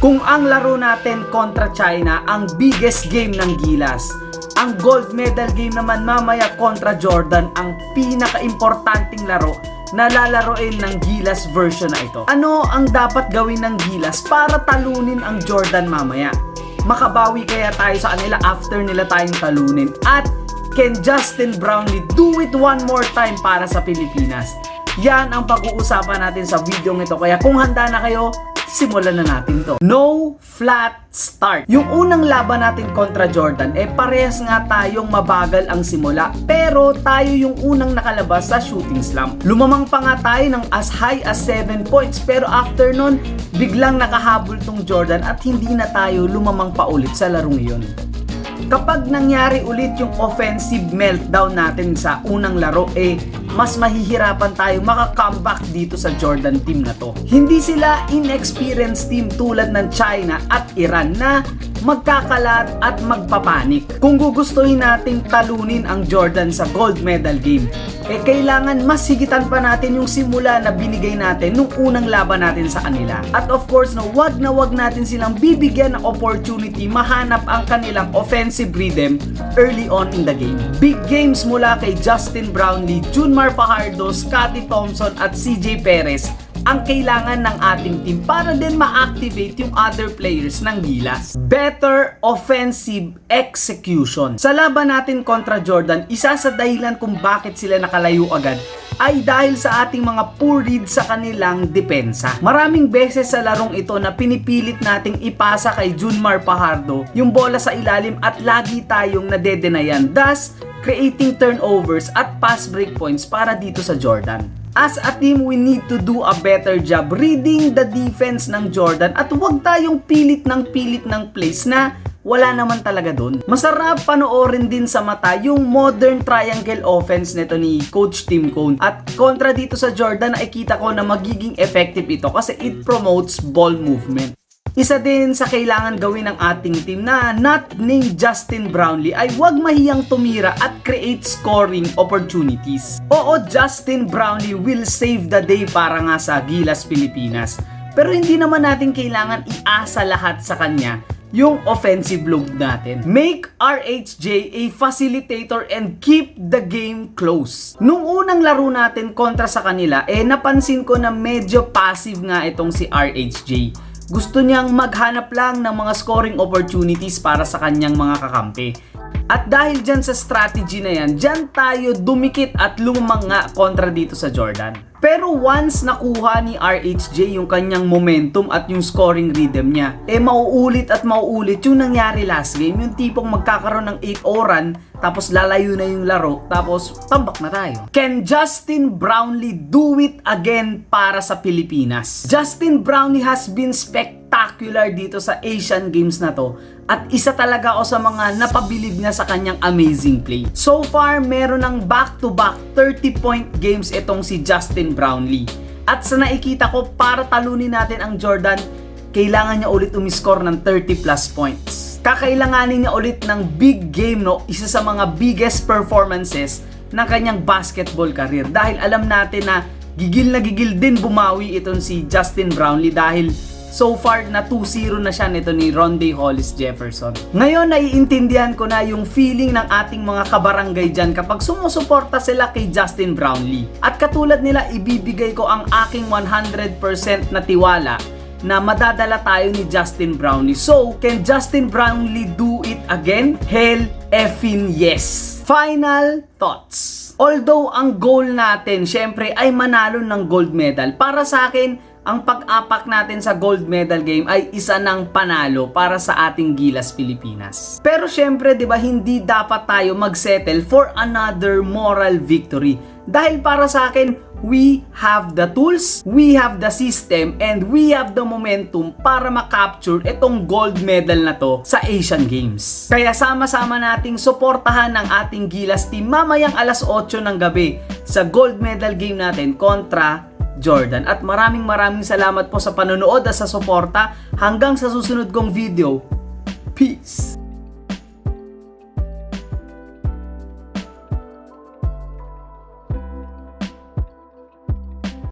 Kung ang laro natin kontra China ang biggest game ng Gilas, ang gold medal game naman mamaya kontra Jordan ang pinaka-importanting laro na lalaroin ng Gilas version na ito. Ano ang dapat gawin ng Gilas para talunin ang Jordan mamaya? Makabawi kaya tayo sa kanila after nila tayong talunin? At can Justin Brownlee do it one more time para sa Pilipinas? Yan ang pag-uusapan natin sa video nito. Kaya kung handa na kayo, simulan na natin to. No flat start. Yung unang laban natin kontra Jordan, parehas nga tayong mabagal ang simula. Pero tayo yung unang nakalabas sa shooting slump. Lumamang pa nga tayo ng as high as 7 points. Pero after nun, biglang nakahabol tong Jordan at hindi na tayo lumamang pa ulit sa larong iyon. Kapag nangyari ulit yung offensive meltdown natin sa unang laro, mas mahihirapan tayo maka-comeback dito sa Jordan team na to. Hindi sila inexperienced team tulad ng China at Iran na magkakalat at magpapanik. Kung gugustuhin nating talunin ang Jordan sa gold medal game, kailangan mas higitan pa natin yung simula na binigay natin nung unang laban natin sa kanila. At of course, wag na wag natin silang bibigyan ng opportunity mahanap ang kanilang offensive rhythm early on in the game. Big games mula kay Justin Brownlee, Junmar Fajardo, Scottie Thompson at CJ Perez ang kailangan ng ating team para din ma-activate yung other players ng Gilas. Better offensive execution. Sa laban natin kontra Jordan, isa sa dahilan kung bakit sila nakalayo agad ay dahil sa ating mga poor read sa kanilang depensa. Maraming beses sa larong ito na pinipilit nating ipasa kay Junmar Fajardo yung bola sa ilalim at lagi tayong nadedenayan, thus creating turnovers at pass break points para dito sa Jordan. As a team, we need to do a better job reading the defense ng Jordan at huwag tayong pilit ng plays na wala naman talaga doon. Masarap panoorin din sa mata yung modern triangle offense nito ni Coach Tim Cone. At kontra dito sa Jordan, nakikita ko na magiging effective ito kasi it promotes ball movement. Isa din sa kailangan gawin ng ating team na not named Justin Brownlee ay huwag mahiyang tumira at create scoring opportunities. Oo, Justin Brownlee will save the day para nga sa Gilas Pilipinas. Pero hindi naman natin kailangan iasa lahat sa kanya yung offensive load natin. Make RHJ a facilitator and keep the game close. Nung unang laro natin kontra sa kanila, napansin ko na medyo passive nga itong si RHJ. Gusto niyang maghanap lang ng mga scoring opportunities para sa kanyang mga kakampi. At dahil dyan sa strategy na yan, dyan tayo dumikit at lumamang nga kontra dito sa Jordan. Pero once nakuha ni RHJ yung kanyang momentum at yung scoring rhythm niya, mauulit at mauulit yung nangyari last game. Yung tipong magkakaroon ng 8-oran, tapos lalayo na yung laro, tapos tambak na tayo. Can Justin Brownlee do it again para sa Pilipinas? Justin Brownlee has been spectacular dito sa Asian Games na to. At isa talaga ako sa mga napabilib niya sa kanyang amazing play. So far, meron ng back-to-back 30-point games itong si Justin Brownlee. At sa nakikita ko, para talunin natin ang Jordan, kailangan niya ulit umiscore ng 30 plus points. Kakailanganin niya ulit ng big game, isa sa mga biggest performances ng kanyang basketball career. Dahil alam natin na gigil din bumawi itong si Justin Brownlee dahil so far na 2-0 na siya nito ni Rondae Hollis Jefferson. Ngayon naiintindihan ko na yung feeling ng ating mga kabarangay dyan kapag sumusuporta sila kay Justin Brownlee. At katulad nila, ibibigay ko ang aking 100% na tiwala na madadala tayo ni Justin Brownlee. So, can Justin Brownlee do it again? Hell effing yes! Final thoughts. Although ang goal natin syempre ay manalo ng gold medal, para sa akin ang pag-apak natin sa gold medal game ay isa ng panalo para sa ating Gilas Pilipinas. Pero syempre, 'di ba, hindi dapat tayo magsettle for another moral victory. Dahil para sa akin, we have the tools, we have the system, and we have the momentum para makapture itong gold medal na to sa Asian Games. Kaya sama-sama nating suportahan ng ating Gilas team mamayang alas 8 ng gabi sa gold medal game natin kontra Jordan. At maraming salamat po sa panonood at sa suporta. Hanggang sa susunod kong video. Peace!